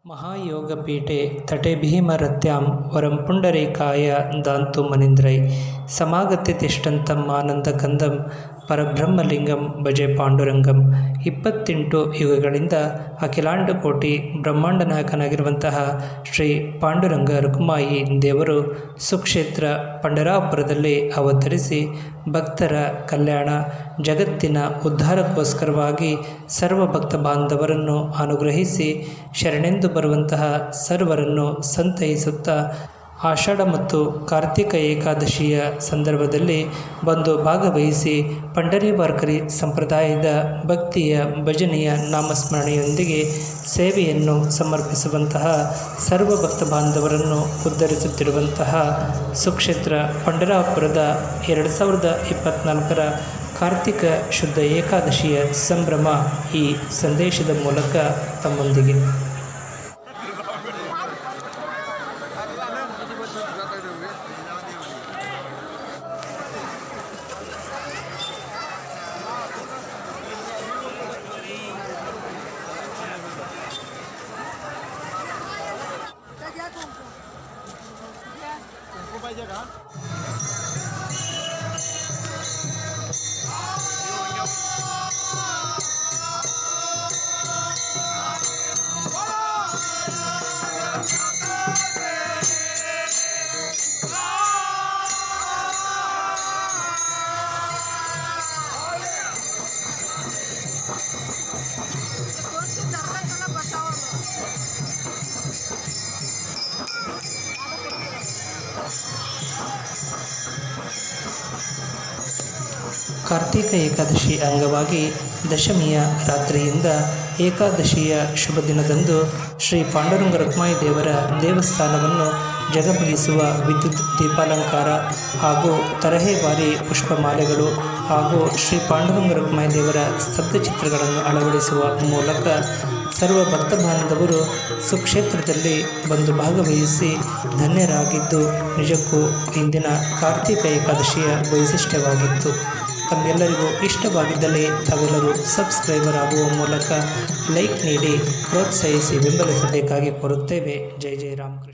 महायोगपीठे तटे भीमरत्यां वरं पुण्डरीकाय दान्तु मनीन्द्रै समागत्य तिष्ठन्तं आनन्दकन्दं ಪರಬ್ರಹ್ಮಲಿಂಗಂ ಭಜೆ ಪಾಂಡುರಂಗಂ. 28 ಯುಗಗಳಿಂದ ಅಖಿಲಾಂಡ ಕೋಟಿ ಬ್ರಹ್ಮಾಂಡ ನಾಯಕನಾಗಿರುವಂತಹ ಶ್ರೀ ಪಾಂಡುರಂಗ ರುಕ್ಮಾಯಿ ದೇವರು ಸುಕ್ಷೇತ್ರ ಪಂಡರಾಪುರದಲ್ಲಿ ಅವತರಿಸಿ ಭಕ್ತರ ಕಲ್ಯಾಣ ಜಗತ್ತಿನ ಉದ್ಧಾರಕ್ಕೋಸ್ಕರವಾಗಿ ಸರ್ವ ಭಕ್ತ ಬಾಂಧವರನ್ನು ಅನುಗ್ರಹಿಸಿ ಶರಣೆಂದು ಬರುವಂತಹ ಸರ್ವರನ್ನು ಸಂತೈಸುತ್ತಾ ಆಷಾಢ ಮತ್ತು ಕಾರ್ತಿಕ ಏಕಾದಶಿಯ ಸಂದರ್ಭದಲ್ಲಿ ಬಂದು ಭಾಗವಹಿಸಿ ಪಂಡರಿ ವಾರ್ಕರಿ ಸಂಪ್ರದಾಯದ ಭಕ್ತಿಯ ಭಜನೆಯ ನಾಮಸ್ಮರಣೆಯೊಂದಿಗೆ ಸೇವೆಯನ್ನು ಸಮರ್ಪಿಸುವಂತಹ ಸರ್ವ ಭಕ್ತ ಬಾಂಧವರನ್ನು ಉದ್ಧರಿಸುತ್ತಿರುವಂತಹ ಸುಕ್ಷೇತ್ರ ಪಂಡರಾಪುರದ 2024 ಕಾರ್ತಿಕ ಶುದ್ಧ ಏಕಾದಶಿಯ ಸಂಭ್ರಮ ಈ ಸಂದೇಶದ ಮೂಲಕ ತಮ್ಮೊಂದಿಗೆ. ಕಾರ್ತಿಕ ಏಕಾದಶಿ ಅಂಗವಾಗಿ ದಶಮಿಯ ರಾತ್ರಿಯಿಂದ ಏಕಾದಶಿಯ ಶುಭ ದಿನದಂದು ಶ್ರೀ ಪಾಂಡುರಂಗ ರುಕ್ಮಾಯಿ ದೇವರ ದೇವಸ್ಥಾನವನ್ನು ಜಗಮಗಿಸುವ ವಿದ್ಯುತ್ ದೀಪಾಲಂಕಾರ ಹಾಗೂ ತರಹೇವಾರಿ ಪುಷ್ಪಮಾಲೆಗಳು ಹಾಗೂ ಶ್ರೀ ಪಾಂಡುರಂಗ ರುಕ್ಮಾಯಿ ದೇವರ ಸ್ತಬ್ಧಚಿತ್ರಗಳನ್ನು ಅಳವಡಿಸುವ ಮೂಲಕ ಸರ್ವ ಭಕ್ತ ಬಾಂಧವರು ಸುಕ್ಷೇತ್ರದಲ್ಲಿ ಬಂದು ಭಾಗವಹಿಸಿ ಧನ್ಯರಾಗಿದ್ದು ನಿಜಕ್ಕೂ ಇಂದಿನ ಕಾರ್ತಿಕ ಏಕಾದಶಿಯ ವೈಶಿಷ್ಟ್ಯವಾಗಿತ್ತು. ತಮ್ಮೆಲ್ಲರಿಗೂ ಇಷ್ಟವಾಗಿದ್ದಲ್ಲಿ ತಾವೆಲ್ಲರೂ ಸಬ್ಸ್ಕ್ರೈಬರ್ ಆಗುವ ಮೂಲಕ ಲೈಕ್ ನೀಡಿ ಪ್ರೋತ್ಸಾಹಿಸಿ ಬೆಂಬಲಿಸಬೇಕಾಗಿ ಕೋರುತ್ತೇವೆ. ಜೈ ಜೈ ರಾಮಕೃಷ್ಣ.